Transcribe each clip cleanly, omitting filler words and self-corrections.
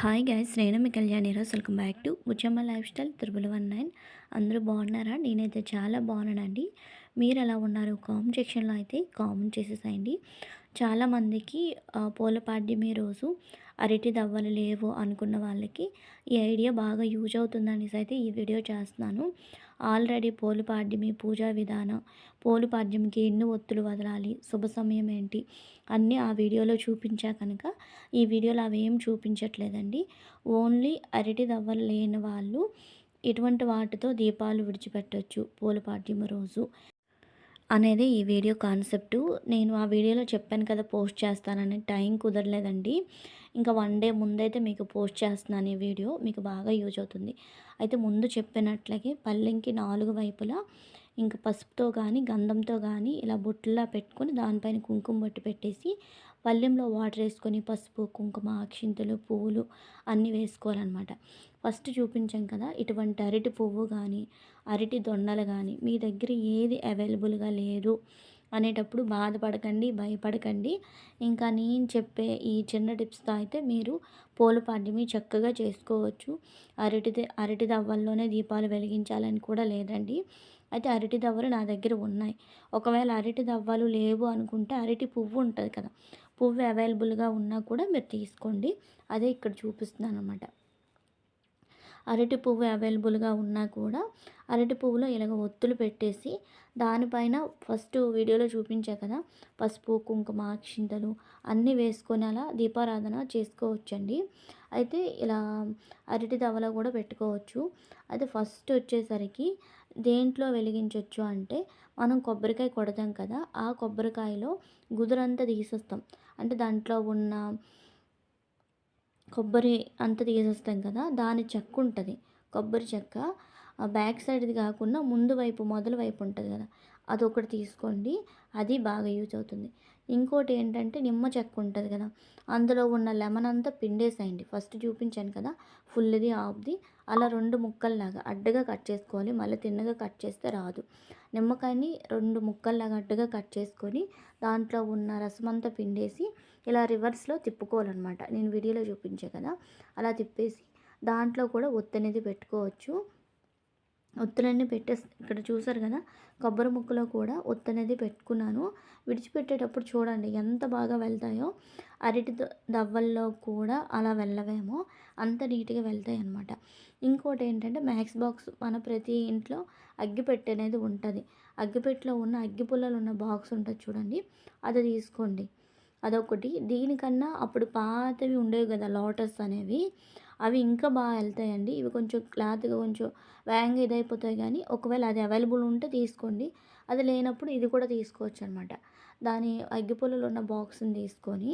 Hi guys, నేను మీ కళ్యాణ్. ఈరోజు welcome back to Buchamma life style 1919. అందరూ బాగున్నారా? నేనైతే చాలా బాగున్నానండి. మీరు ఎలా ఉన్నారు? కామెంట్ సెక్షన్లో అయితే కామెంట్ చేసేసేయండి. చాలామందికి పూలపాడ్యమి రోజు అరటి దవ్వలు లేవు అనుకున్న వాళ్ళకి ఈ ఐడియా బాగా యూజ్ అవుతుందనేసి అయితే ఈ వీడియో చేస్తున్నాను. ఆల్రెడీ పూలపాడ్యమి పూజా విధానం, పూలపాడ్యమికి ఎన్ని ఒత్తులు వదలాలి, శుభ సమయం ఏంటి అన్నీ ఆ వీడియోలో చూపించా కనుక ఈ వీడియోలో అవేం చూపించట్లేదండి. ఓన్లీ అరటి దవ్వలు లేని వాళ్ళు ఇటువంటి వాటితో దీపాలు విడిచిపెట్టచ్చు పూలపాడ్యమి రోజు అనేది ఈ వీడియో కాన్సెప్టు. నేను ఆ వీడియోలో చెప్పాను కదా పోస్ట్ చేస్తానని, టైం కుదరలేదండి. ఇంకా 1 డే ముందైతే మీకు పోస్ట్ చేస్తున్నాను. ఈ వీడియో మీకు బాగా యూజ్ అవుతుంది. అయితే ముందు చెప్పినట్లగే పల్లెంకి 4 వైపులా ఇంకా పసుపుతో కానీ గంధంతో కానీ ఇలా బొట్టులా పెట్టుకొని దానిపైన కుంకుమ బొట్టు పెట్టేసి పళ్ళెంలో వాటర్ వేసుకొని పసుపు కుంకుమ అక్షింతలు పువ్వులు అన్నీ వేసుకోవాలన్నమాట. ఫస్ట్ చూపించాం కదా, ఇటువంటి అరటి పువ్వు కానీ అరటి దొండలు కానీ మీ దగ్గర ఏది అవైలబుల్గా లేదు అనేటప్పుడు బాధపడకండి, భయపడకండి. ఇంకా నేను చెప్పే ఈ చిన్న టిప్స్తో అయితే మీరు పూలపాడ్యమి చక్కగా చేసుకోవచ్చు. అరటి దవ్వల్లోనే దీపాలు వెలిగించాలని కూడా లేదండి. అయితే అరటి దవ్వలు నా దగ్గర ఉన్నాయి. ఒకవేళ అరటి దవ్వలు లేవు అనుకుంటే అరటి పువ్వు ఉంటుంది కదా, పువ్వు అవైలబుల్గా ఉన్నా కూడా మీరు తీసుకోండి. అదే ఇక్కడ చూపిస్తున్నాను అనమాట. అరటి పువ్వు అవైలబుల్గా ఉన్నా కూడా అరటి పువ్వులో ఇలాగ ఒత్తులు పెట్టేసి దానిపైన ఫస్ట్ వీడియోలో చూపించా కదా పసుపు కుంకుమ అక్షింతలు అన్నీ వేసుకొని అలా దీపారాధన చేసుకోవచ్చండి. అయితే ఇలా అరటి దవల కూడా పెట్టుకోవచ్చు. అయితే ఫస్ట్ వచ్చేసరికి దేంట్లో వెలిగించవచ్చు అంటే మనం కొబ్బరికాయ కొడతాం కదా, ఆ కొబ్బరికాయలో గుదురంతా తీసేస్తాం. అంటే దాంట్లో ఉన్న కొబ్బరి అంతా తీసేస్తాం కదా, దాని చెక్క ఉంటుంది. కొబ్బరి చెక్క బ్యాక్ సైడ్ది కాకుండా ముందు వైపు మొదల వైపు ఉంటుంది కదా, అదొకటి తీసుకోండి. అది బాగా యూజ్ అవుతుంది. ఇంకోటి ఏంటంటే నిమ్మ చెక్క ఉంటుంది కదా, అందులో ఉన్న లెమన్ అంతా పిండేసేయండి. ఫస్ట్ చూపించాను కదా ఫుల్ది హాఫ్ది, అలా 2 ముక్కల్లాగా అడ్డగా కట్ చేసుకోవాలి. మళ్ళీ తిన్నగా కట్ చేస్తే రాదు. నిమ్మకాయని 2 ముక్కల్లాగా అడ్డగా కట్ చేసుకొని దాంట్లో ఉన్న రసం అంతా పిండేసి ఇలా రివర్స్లో తిప్పుకోవాలన్నమాట. నేను వీడియోలో చూపించే కదా, అలా తిప్పేసి దాంట్లో కూడా ఒత్తి అనేది పెట్టుకోవచ్చు. ఒత్తులన్నీ పెట్టేసి ఇక్కడ చూసారు కదా, కొబ్బరి ముక్కలో కూడా ఒత్తు అనేది పెట్టుకున్నాను. విడిచిపెట్టేటప్పుడు చూడండి ఎంత బాగా వెళ్తాయో. అరటి దవ్వల్లో కూడా అలా వెళ్ళవేమో, అంత నీట్గా వెళ్తాయి అన్నమాట. ఇంకోటి ఏంటంటే మ్యాక్స్ బాక్స్, మన ప్రతి ఇంట్లో అగ్గిపెట్టె అనేది ఉంటుంది. అగ్గిపెట్టెలో ఉన్న అగ్గి పుల్లలు ఉన్న బాక్స్ ఉంటుంది చూడండి, అది తీసుకోండి. అదొకటి. దీనికన్నా అప్పుడు పాతవి ఉండేవి కదా లోటస్ అనేవి, అవి ఇంకా బాగా వెళ్తాయండి. ఇవి కొంచెం క్లాత్గా కొంచెం వేగంగా ఇదైపోతాయి. కానీ ఒకవేళ అది అవైలబుల్ ఉంటే తీసుకోండి, అది లేనప్పుడు ఇది కూడా తీసుకోవచ్చు అనమాట. దాని అగ్గి పుల్లలు ఉన్న బాక్స్ని తీసుకొని,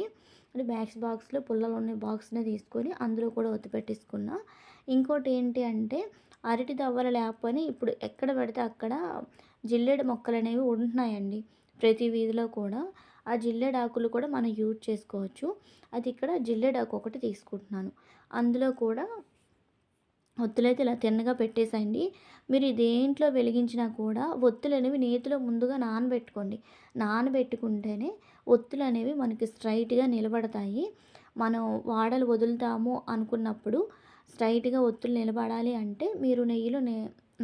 అంటే బ్యాక్స్ బాక్స్లో పుల్లలు ఉన్న బాక్స్ని తీసుకొని అందులో కూడా ఒత్తి పెట్టేసుకున్నా. ఇంకోటి ఏంటి అంటే అరటి దవ్వలు లేకపోయినా ఇప్పుడు ఎక్కడ పెడితే అక్కడ జిల్లేడు మొక్కలు అనేవి ఉంటున్నాయండి ప్రతి వీధిలో కూడా. ఆ జిల్లేడాకులు కూడా మనం యూజ్ చేసుకోవచ్చు. అది ఇక్కడ జిల్లేడాకు ఒకటి తీసుకుంటున్నాను. అందులో కూడా ఒత్తులైతే ఇలా తిన్నగా పెట్టేసేయండి. మీరు దేంట్లో వెలిగించినా కూడా ఒత్తులు అనేవి నేతిలో ముందుగా నానబెట్టుకోండి. నానబెట్టుకుంటేనే ఒత్తులు అనేవి మనకి స్ట్రైట్గా నిలబడతాయి. మనం వాడలు వదులుతాము అనుకున్నప్పుడు స్ట్రైట్గా ఒత్తులు నిలబడాలి అంటే మీరు నెయ్యిలో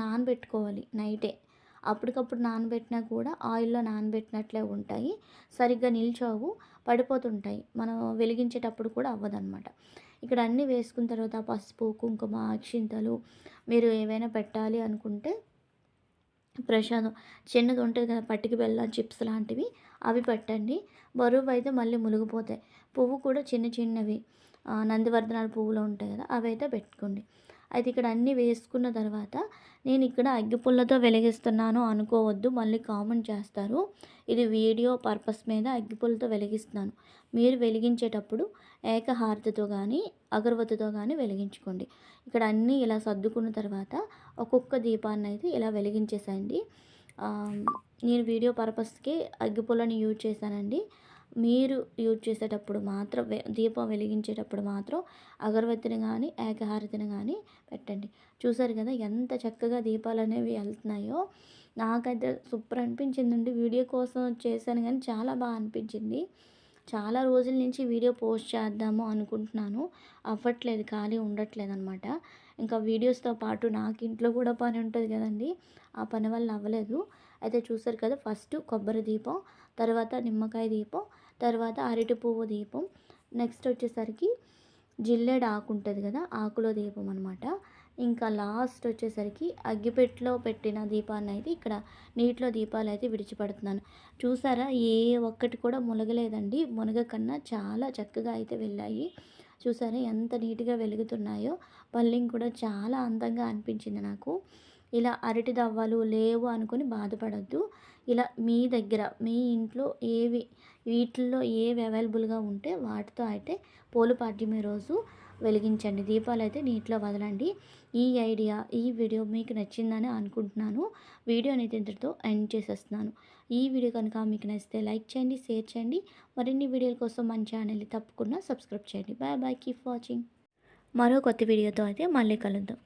నానబెట్టుకోవాలి నైటే. అప్పటికప్పుడు నానబెట్టినా కూడా ఆయిల్లో నానబెట్టినట్లే ఉంటాయి. సరిగ్గా నిల్చోవు, పడిపోతుంటాయి. మనం వెలిగించేటప్పుడు కూడా అవ్వదన్నమాట. ఇక్కడ అన్నీ వేసుకున్న తర్వాత పసుపు కుంకుమ అక్షింతలు మీరు ఏవైనా పెట్టాలి అనుకుంటే ప్రసాదం చిన్నది ఉంటుంది కదా, పట్టికి బెల్లం చిప్స్ లాంటివి, అవి పెట్టండి. బరువు అయితే మళ్ళీ మునిగిపోతాయి. పువ్వు కూడా చిన్న చిన్నవి నందివర్ధనాల పువ్వులు ఉంటాయి కదా, అవి అయితే పెట్టుకోండి. అయితే ఇక్కడ అన్నీ వేసుకున్న తర్వాత నేను ఇక్కడ అగ్గిపుల్లతో వెలిగిస్తున్నాను అనుకోవద్దు, మళ్ళీ కామెంట్ చేస్తారు. ఇది వీడియో పర్పస్ మీద అగ్గిపుల్లతో వెలిగిస్తున్నాను. మీరు వెలిగించేటప్పుడు ఏకహారతితో కానీ అగరవత్తితో కానీ వెలిగించుకోండి. ఇక్కడ అన్నీ ఇలా సర్దుకున్న తర్వాత ఒక్కొక్క దీపాన్ని అయితే ఇలా వెలిగించేసేయండి. నేను వీడియో పర్పస్కి అగ్గిపుల్లని యూజ్ చేశానండి. మీరు యూజ్ చేసేటప్పుడు మాత్రం దీపం వెలిగించేటప్పుడు మాత్రం అగరవత్తిని కానీ ఏకహారతిని కానీ పెట్టండి. చూసారు కదా ఎంత చక్కగా దీపాలు అనేవి వెళ్తున్నాయో. నాకైతే సూపర్ అనిపించిందండి. వీడియో కోసం చేశాను కానీ చాలా బాగా అనిపించింది. చాలా రోజుల నుంచి వీడియో పోస్ట్ చేద్దాము అనుకుంటున్నాను. అవ్వట్లేదు, ఖాళీ ఉండట్లేదనమాట. ఇంకా వీడియోస్‌తో పాటు నాకు ఇంట్లో కూడా పని ఉంటది కదండీ! ఆ పని వల్ల అవ్వలేదు. అయితే చూసారు కదా! ఫస్ట్ కొబ్బరి దీపం, తర్వాత నిమ్మకాయ దీపం, తర్వాత అరటి పువ్వు దీపం, నెక్స్ట్ వచ్చేసరికి జిల్లేడు ఆకు ఉంటది కదా! ఆకులో దీపం అనమాట. ఇంకా లాస్ట్ వచ్చేసరికి అగ్గిపెట్టెలో పెట్టిన దీపాన్నయితే ఇక్కడ నీటిలో దీపాలైతే విడిచిపెడుతున్నాను. చూసారా? ఏ ఒక్కటి కూడా ములగలేదండి. మునగకన్నా చాలా చక్కగా అయితే వెళ్ళాయి. చూసారా ఎంత నీట్‌గా వెలుగుతున్నాయో? పళ్ళింగ్ కూడా చాలా అందంగా అనిపించింది నాకు. ఇలా అరటి దవ్వలు లేవు అనుకుని బాధపడొద్దు. ఇలా మీ దగ్గర, మీ ఇంట్లో వీటిల్లో ఏవి అవైలబుల్‌గా ఉంటే వాటితో అయితే పోలుపాడ్యమి రోజు వెలిగించండి. దీపాలైతే నీటిలో వదలండి. ఈ ఐడియా, ఈ వీడియో మీకు నచ్చిందని అనుకుంటున్నాను. వీడియోనైతే ఇంతటితో ఎండ్ చేసేస్తున్నాను. ఈ వీడియో కనుక మీకు నచ్చితే లైక్ చేయండి, షేర్ చేయండి. మరిన్ని వీడియోల కోసం మన ఛానల్‌ని తప్పకుండా సబ్స్క్రైబ్ చేయండి. Bye bye. Keep watching. మరో కొత్త వీడియోతో అయితే మళ్ళీ కలుద్దాం.